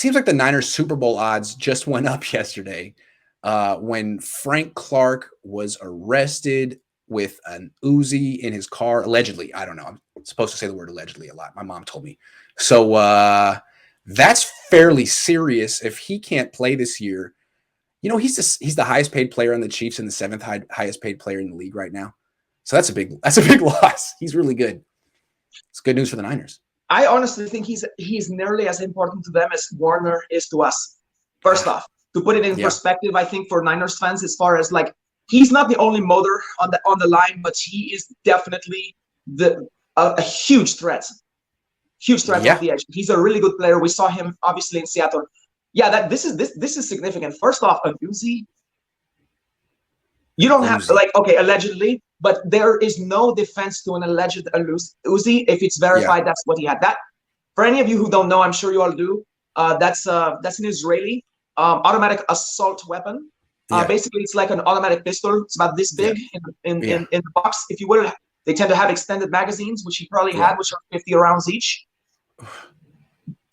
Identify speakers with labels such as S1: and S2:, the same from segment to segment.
S1: seems like the Niners Super Bowl odds just went up yesterday when Frank Clark was arrested with an Uzi in his car, allegedly. I don't know. I'm supposed to say the word allegedly a lot. My mom told me. So that's fairly serious. If he can't play this year, he's the highest paid player on the Chiefs and the seventh highest paid player in the league right now. So that's a big loss. He's really good. It's good news for the Niners.
S2: I honestly think he's nearly as important to them as Warner is to us. First off, to put it in perspective, I think for Niners fans, as far as like, he's not the only motor on the line, but he is definitely a huge threat. Huge threat off the edge. He's a really good player. We saw him obviously in Seattle. Yeah, this is significant. First off, an Uzi. You don't have allegedly, but there is no defense to an alleged Uzi. If it's verified, that's what he had. That, for any of you who don't know, I'm sure you all do. That's an Israeli automatic assault weapon. Basically, it's like an automatic pistol. It's about this big in the box, if you will. They tend to have extended magazines, which he probably had, which are 50 rounds each.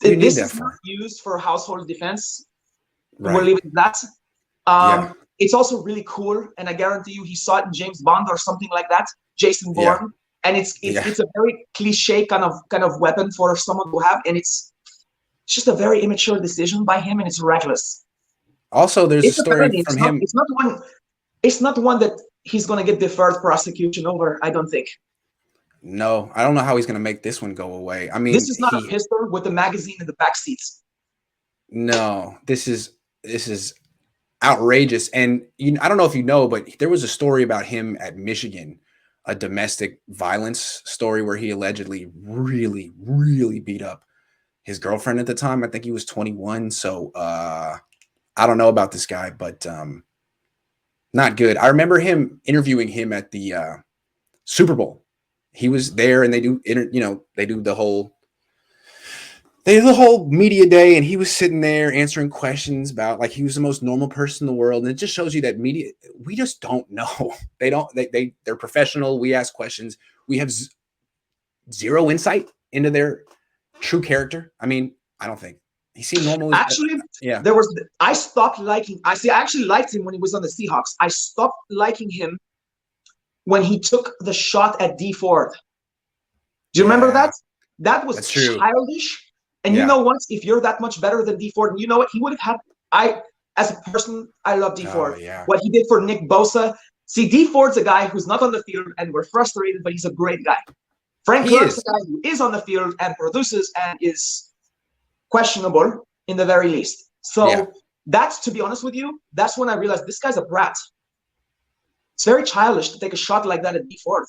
S2: This is not used for household defense. Right. We'll leave it at that. It's also really cool, and I guarantee you he saw it in James Bond or something like that, Jason Bourne. And it's a very cliche kind of weapon for someone to have, and it's just a very immature decision by him, and it's reckless.
S1: Also, there's a story from him.
S2: It's not one that he's going to get deferred prosecution over, I don't think.
S1: No, I don't know how he's going to make this one go away. I mean,
S2: this is not a pistol with a magazine in the back seats.
S1: No, this is outrageous. And I don't know if you know, but there was a story about him at Michigan, a domestic violence story where he allegedly really, really beat up his girlfriend at the time. I think he was 21. So I don't know about this guy, but not good. I remember him interviewing him at the Super Bowl. He was there, and they do the whole media day, and he was sitting there answering questions about, like, he was the most normal person in the world. And it just shows you that media, we just don't know. They're professional. We ask questions. We have zero insight into their true character. I mean, I don't think he seemed normal.
S2: Actually, I actually liked him when he was on the Seahawks. I stopped liking him when he took the shot at D Ford. Do you remember that? That was childish. And once, if you're that much better than D Ford, you know what? He would have had, as a person, I love D Ford. What he did for Nick Bosa. See, D Ford's a guy who's not on the field, and we're frustrated, but he's a great guy. Frank Clark's a guy who is on the field and produces and is questionable in the very least. So that's, to be honest with you, that's when I realized this guy's a brat. It's very childish to take a shot like that at D Ford.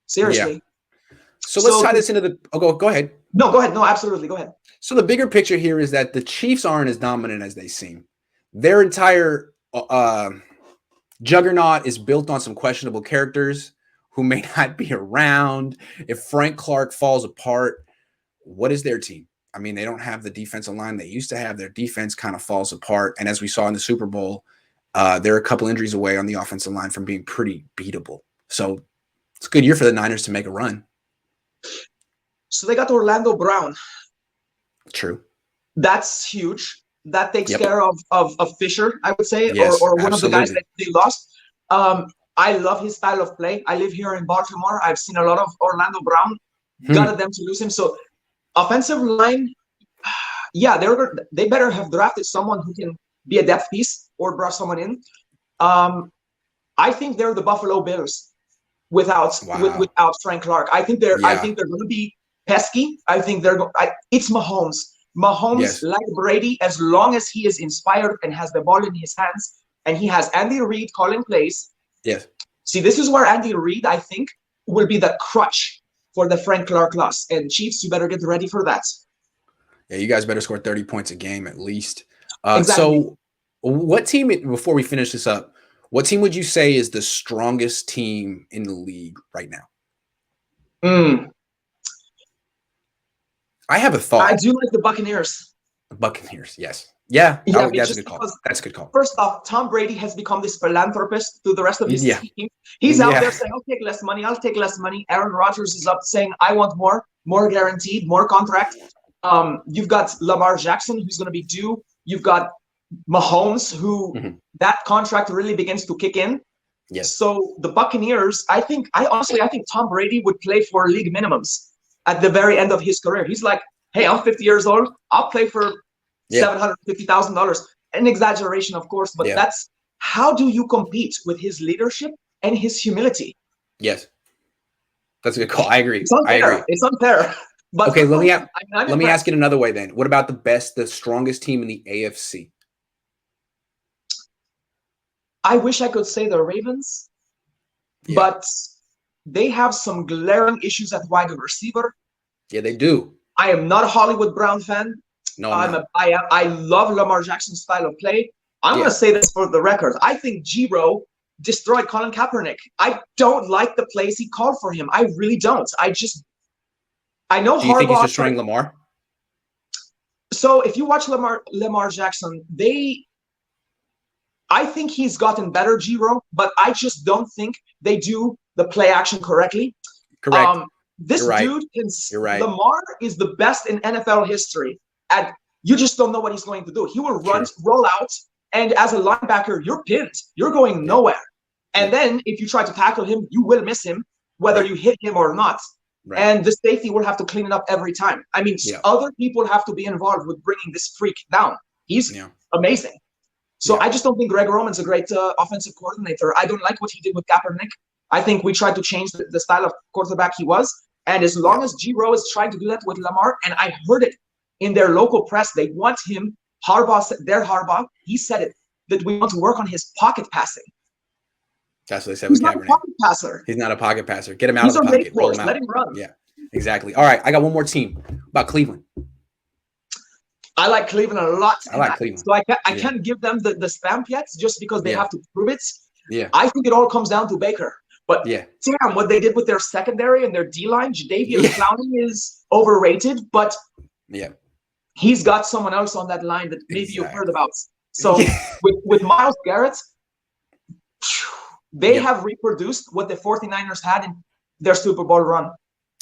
S2: Seriously.
S1: Yeah. So let's tie this into the. Oh, go ahead.
S2: No, go ahead. No, absolutely. Go ahead.
S1: So the bigger picture here is that the Chiefs aren't as dominant as they seem. Their entire juggernaut is built on some questionable characters who may not be around. If Frank Clark falls apart, what is their team? I mean, they don't have the defensive line they used to have. Their defense kind of falls apart. And as we saw in the Super Bowl, they're a couple injuries away on the offensive line from being pretty beatable. So it's a good year for the Niners to make a run.
S2: So they got Orlando Brown.
S1: True.
S2: That's huge. That takes care of Fisher, I would say,
S1: yes,
S2: or one of the guys that they lost. I love his style of play. I live here in Baltimore. I've seen a lot of Orlando Brown. Gutted them to lose him. So offensive line, they better have drafted someone who can be a depth piece or brought someone in. I think they're the Buffalo Bills without Frank Clark. I think they're going to be pesky. I think it's Mahomes. Mahomes, like Brady, as long as he is inspired and has the ball in his hands, and he has Andy Reid calling plays.
S1: Yes.
S2: See, this is where Andy Reid, I think, will be the crutch for the Frank Clark loss. And Chiefs, you better get ready for that.
S1: Yeah, you guys better score 30 points a game at least.
S2: Exactly.
S1: So what team, before we finish this up, what team would you say is the strongest team in the league right now? I have a thought.
S2: I do like the Buccaneers.
S1: The Buccaneers, yes. Yeah, that's a good call. That's a good call.
S2: First off, Tom Brady has become this philanthropist to the rest of his team. He's out there saying, I'll take less money. Aaron Rodgers is up saying, I want more guaranteed, more contract. You've got Lamar Jackson, who's going to be due. You've got Mahomes, who that contract really begins to kick in.
S1: Yes.
S2: So the Buccaneers, I honestly think Tom Brady would play for league minimums at the very end of his career. He's like, hey, I'm 50 years old. I'll play for $750,000. An exaggeration, of course, but that's how do you compete with his leadership and his humility?
S1: Yes. That's a good call. I agree.
S2: It's unfair. It's unfair. But
S1: okay, let me ask it another way then. What about the strongest team in the AFC?
S2: I wish I could say the Ravens, but they have some glaring issues at wide receiver.
S1: Yeah, they do.
S2: I am not a Hollywood Brown fan.
S1: No,
S2: I love Lamar Jackson's style of play. I'm going to say this for the record. I think Giro destroyed Colin Kaepernick. I don't like the plays he called for him. I really don't. I know.
S1: Do you think he's destroying Lamar?
S2: So if you watch Lamar Jackson, I think he's gotten better, Giro, but I just don't think they do the play action correctly.
S1: Correct.
S2: This dude Lamar is the best in NFL history. And you just don't know what he's going to do. He will roll out, and as a linebacker, you're pinned. You're going nowhere. And then if you try to tackle him, you will miss him, whether you hit him or not. Right. And the safety will have to clean it up every time. I mean, other people have to be involved with bringing this freak down. He's amazing. So I just don't think Greg Roman's a great offensive coordinator. I don't like what he did with Kaepernick. I think we tried to change the style of quarterback he was. And as long as Giro is trying to do that with Lamar, and I heard it in their local press, they want him, Harbaugh, he said it, that we want to work on his pocket passing.
S1: That's what they said with Kaepernick.
S2: He's not a pocket passer.
S1: He's not a pocket passer. Get him out of the pocket. Roll him out.
S2: Let him run.
S1: Yeah, exactly. All right, I got one more team. About Cleveland.
S2: I like Cleveland a lot.
S1: I like Cleveland.
S2: So I can't give them the stamp yet just because they have to prove it.
S1: Yeah.
S2: I think it all comes down to Baker. But damn, what they did with their secondary and their D-line, Jadeveon Clowney is overrated, but he's got someone else on that line that maybe you've heard about. So with Myles Garrett, they have reproduced what the 49ers had in their Super Bowl run.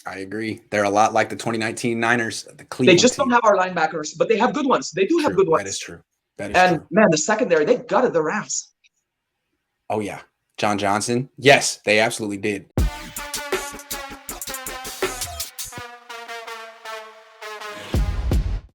S1: I agree. They're a lot like the 2019 Niners, the Cleveland
S2: They just don't have our linebackers, but they have good ones. They do have good ones.
S1: That is true. That is true.
S2: Man, the secondary, they gutted the Rams.
S1: Oh, yeah. John Johnson. Yes, they absolutely did.